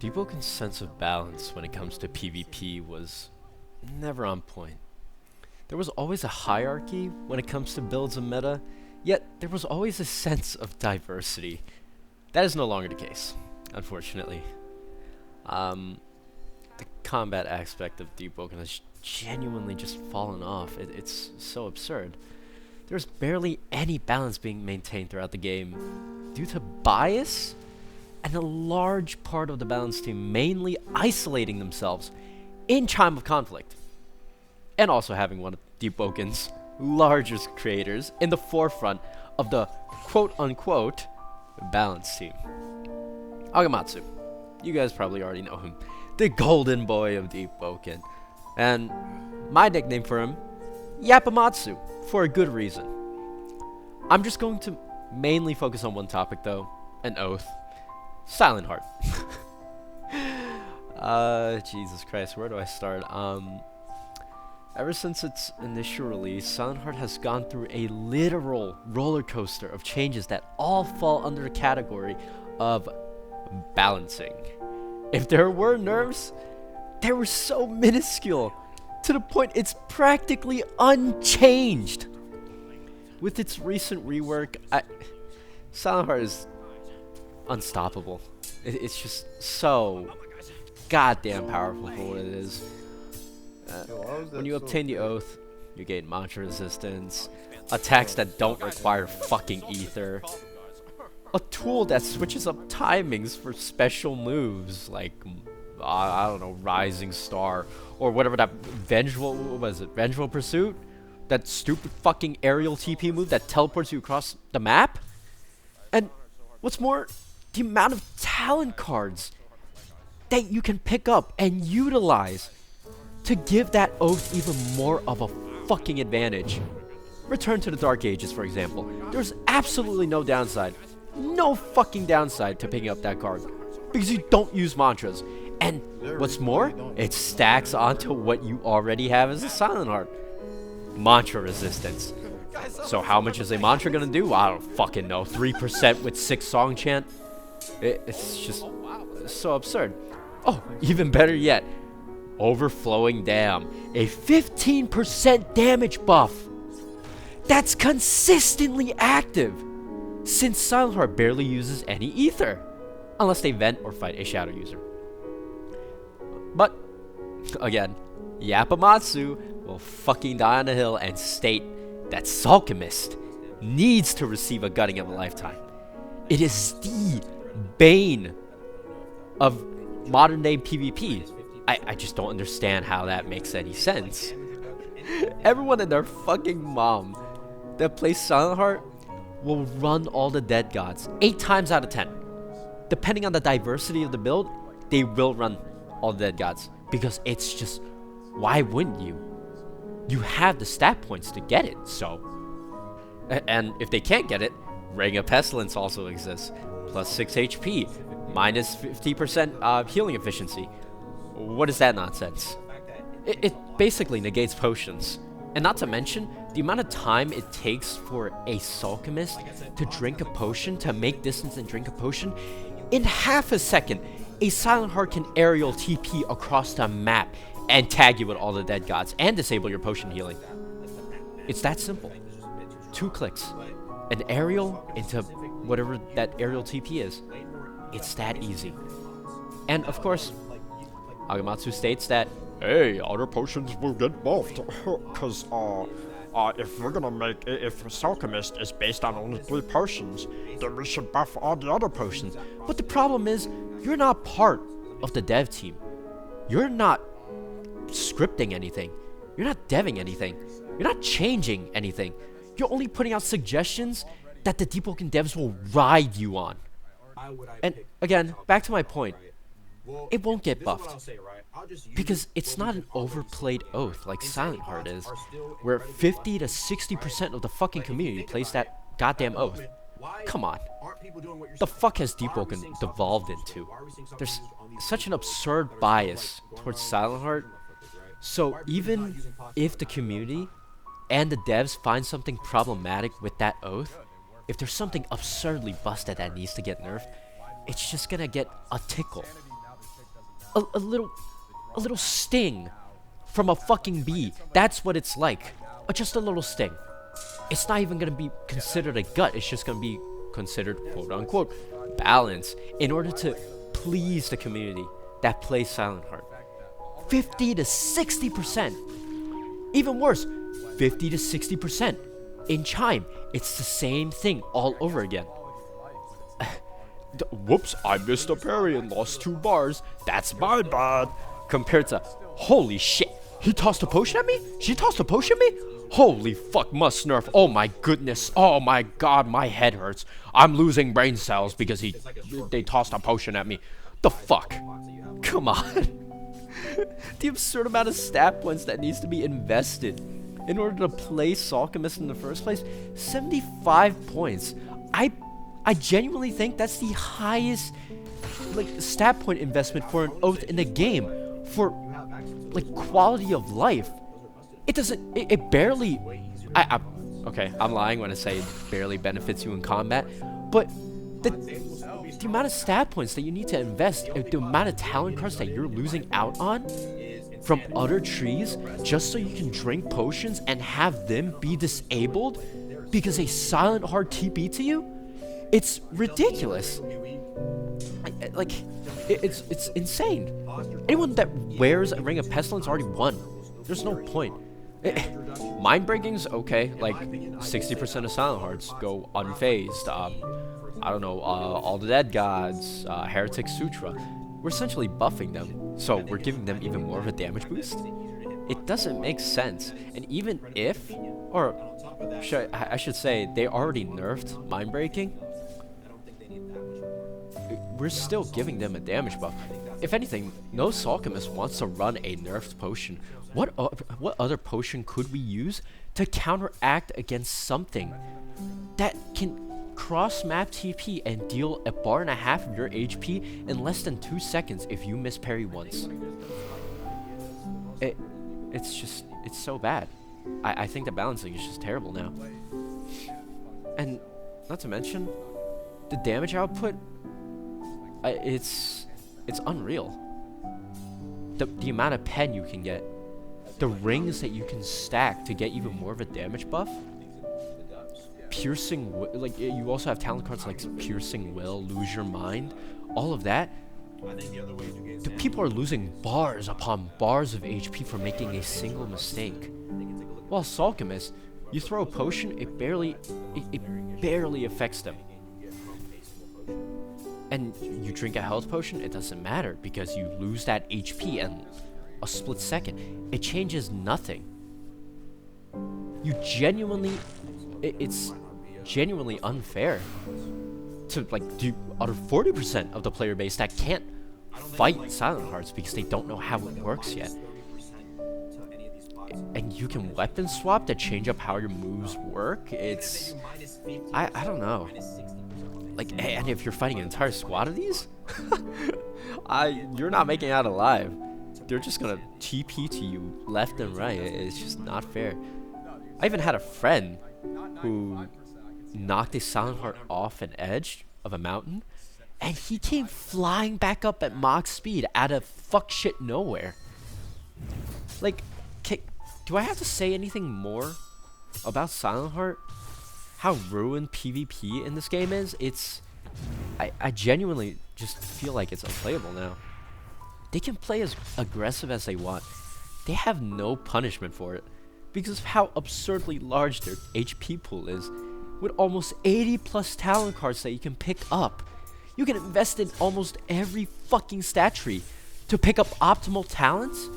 Deepwoken's sense of balance when it comes to PvP was never on point. There was always a hierarchy when it comes to builds and meta, yet there was always a sense of diversity. That is no longer the case, unfortunately. The combat aspect of Deepwoken has genuinely just fallen off. It's so absurd. There's barely any balance being maintained throughout the game due to bias and a large part of the balance team mainly isolating themselves in time of conflict, and also having one of Deepwoken's largest creators in the forefront of the quote-unquote balance team. Agamatsu. You guys probably already know him. The golden boy of Deepwoken. And my nickname for him, Yapamatsu, for a good reason. I'm just going to mainly focus on one topic though, an oath. Silent Heart. Jesus Christ, where do I start? Ever since its initial release, Silent Heart has gone through a literal roller coaster of changes that all fall under the category of balancing. If there were nerfs, they were so minuscule, to the point it's practically unchanged. With its recent rework, Silent Heart is unstoppable. It's just so goddamn powerful for what it is. When you obtain the oath, you gain mantra resistance, attacks that don't require fucking ether, a tool that switches up timings for special moves like I don't know, Rising Star, or whatever that Vengeful Pursuit, that stupid fucking aerial TP move that teleports you across the map. And what's more, the amount of talent cards that you can pick up and utilize to give that oath even more of a fucking advantage. Return to the Dark Ages, for example. There's absolutely no downside. No fucking downside to picking up that card, because you don't use mantras. And what's more, it stacks onto what you already have as a Silent Heart. Mantra resistance. So how much is a mantra gonna do? I don't fucking know. 3% with 6 song chant? It's just so absurd. Oh, even better yet, Overflowing Dam. A 15% damage buff that's consistently active, since Silent Heart barely uses any ether, unless they vent or fight a shadow user. But, again, Yapamatsu will fucking die on a hill and state that Alchemist needs to receive a gutting of a lifetime. It is the bane of modern day PvP. I just don't understand how that makes any sense. Everyone and their fucking mom that plays Silent Heart will run all the dead gods 8 times out of 10. Depending on the diversity of the build, they will run all the dead gods, because it's just, why wouldn't you? You have the stat points to get it, so. And if they can't get it, Ring of Pestilence also exists. Plus 6 HP, minus 50% healing efficiency. What is that nonsense? It basically negates potions. And not to mention, the amount of time it takes for a Alchemist to drink a potion, to make distance and drink a potion, in half a second, a Silent Heart can aerial TP across the map and tag you with all the dead gods and disable your potion healing. It's that simple. 2 clicks. An aerial into whatever that aerial TP is. It's that easy. And of course, Agamatsu states that, hey, other potions will get buffed, cause if we're gonna make if Alchemist is based on only 3 potions, then we should buff all the other potions. but the problem is, you're not part of the dev team. You're not scripting anything. You're not deving anything. You're not changing anything. You're only putting out suggestions that the Deepwoken devs will ride you on. And again, back to my point, it won't get buffed, because it's not an overplayed oath like Silent Heart is, where 50 to 60% of the fucking community plays that goddamn oath. Come on. The fuck has Deepwoken devolved into? There's such an absurd bias towards Silent Heart. So even if the community and the devs find something problematic with that oath, if there's something absurdly busted that needs to get nerfed, it's just gonna get a tickle. A little sting from a fucking bee. That's what it's like. Just a little sting. It's not even gonna be considered a gut. It's just gonna be considered quote unquote balance in order to please the community that plays Silent Heart. 50 to 60%. Even worse, 50 to 60% in Chime. It's the same thing all over again. Whoops, I missed a parry and lost 2 bars. That's my bad. Compared to, holy shit, he tossed a potion at me? She tossed a potion at me? Holy fuck, must nerf. Oh my goodness. Oh my god, my head hurts. I'm losing brain cells because they tossed a potion at me. The fuck? Come on. The absurd amount of stat points that needs to be invested in order to play Alchemist in the first place. 75 points. I genuinely think that's the highest stat point investment for an oath in the game for quality of life. It doesn't. It barely. Okay, I'm lying when I say it barely benefits you in combat, but the amount of stat points that you need to invest, the amount of talent cards that you're losing out on from other trees just so you can drink potions and have them be disabled because a Silent Heart TP to you, it's ridiculous. It's insane. Anyone that wears a Ring of Pestilence already won. There's no point. Mind breaking's okay. 60% of Silent Hearts go unfazed. I don't know, All the Dead Gods, Heretic Sutra. We're essentially buffing them, so we're giving them even more of a damage boost. It doesn't make sense. And even if, or I should say, they already nerfed Mind Breaking, we're still giving them a damage buff. If anything, no Alchemist wants to run a nerfed potion. What other potion could we use to counteract against something that can cross-map TP and deal 1.5 bars of your HP in less than 2 seconds if you miss parry once? It's so bad. I think the balancing is just terrible now. And not to mention, the damage output, it's unreal. The amount of pen you can get, the rings that you can stack to get even more of a damage buff, piercing, you also have talent cards like Piercing Will, Lose Your Mind, all of that. The people are losing bars upon bars of HP for making a single mistake. While Alchemist, you throw a potion, it barely affects them. And you drink a health potion, it doesn't matter because you lose that HP in a split second. It changes nothing. You genuinely, it's genuinely unfair to do out of 40% of the player base that can't fight Silent Hearts because they don't know how it works yet. And you can weapon swap to change up how your moves work. It's, I don't know. And if you're fighting an entire squad of these, you're not making it out alive. They're just gonna TP to you left and right. It's just not fair. I even had a friend who knocked a Silent Heart off an edge of a mountain, and he came flying back up at Mach speed out of fuck shit nowhere. Do I have to say anything more about Silent Heart? How ruined PvP in this game is? I genuinely just feel like it's unplayable now. They can play as aggressive as they want. They have no punishment for it because of how absurdly large their HP pool is. With almost 80 plus talent cards that you can pick up, you can invest in almost every fucking stat tree to pick up optimal talents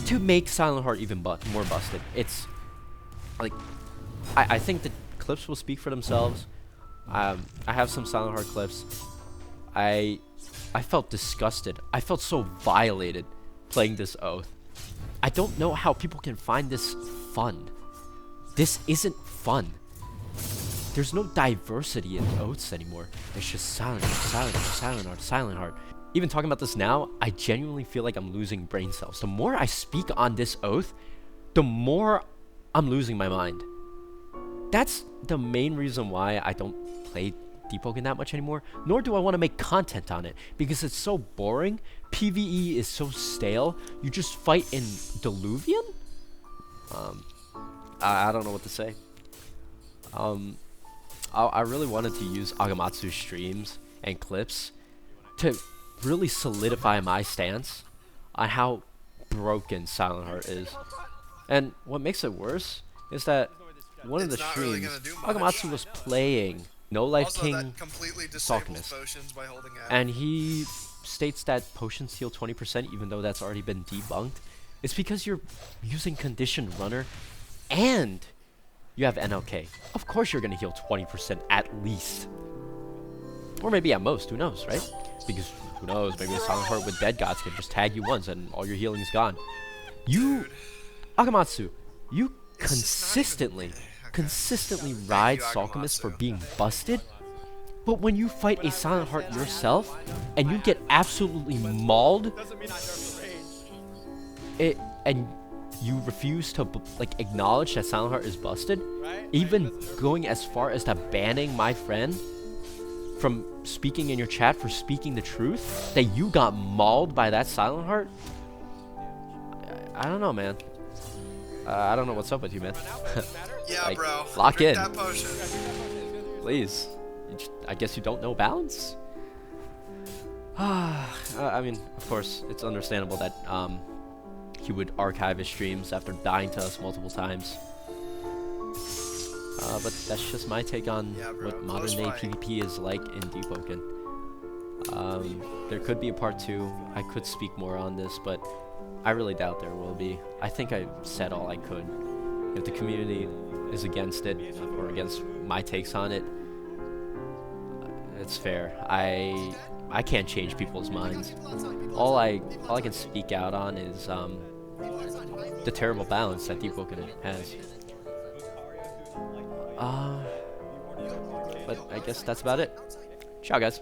to make Silent Heart even more busted. It's I think the clips will speak for themselves. I have some Silent Heart clips. I felt disgusted. I felt so violated playing this oath. I don't know how people can find this fun. This isn't fun. There's no diversity in oaths anymore. It's just Silent Heart, Silent Heart, Silent Heart, Silent Heart. Even talking about this now, I genuinely feel like I'm losing brain cells. The more I speak on this oath, the more I'm losing my mind. That's the main reason why I don't play Deepwoken that much anymore, nor do I want to make content on it, because it's so boring. PvE is so stale. You just fight in Diluvian? I don't know what to say. I really wanted to use Agamatsu's streams and clips to really solidify my stance on how broken Silent Heart is. And what makes it worse is that one of the streams, Agamatsu was playing No Life King Alchemist, and he states that potions heal 20% even though that's already been debunked. It's because you're using Conditioned Runner and you have NLK. Of course you're gonna heal 20% at least. Or maybe at most, who knows, right? Because who knows, maybe a Silent Heart with Dead Gods can just tag you once and all your healing's gone. You, Agamatsu, you consistently ride Alchemist for being busted, but when you fight a Silent Heart yourself and you get absolutely mauled, and you refuse to acknowledge that Silent Heart is busted, even going as far as to banning my friend from speaking in your chat for speaking the truth, that you got mauled by that Silent Heart. I don't know, man. I don't know what's up with you, man. Yeah, bro. Lock Drink in. that potion. Please. I guess you don't know balance? I mean, of course, it's understandable that he would archive his streams after dying to us multiple times. But that's just my take on what modern day PvP is like in Deepwoken. There could be a part 2. I could speak more on this, but I really doubt there will be. I think I said all I could. If the community is against it, or against my takes on it, it's fair. I can't change people's minds. All I can speak out on is the terrible balance that Deepwoken has. But I guess that's about it. Ciao, guys.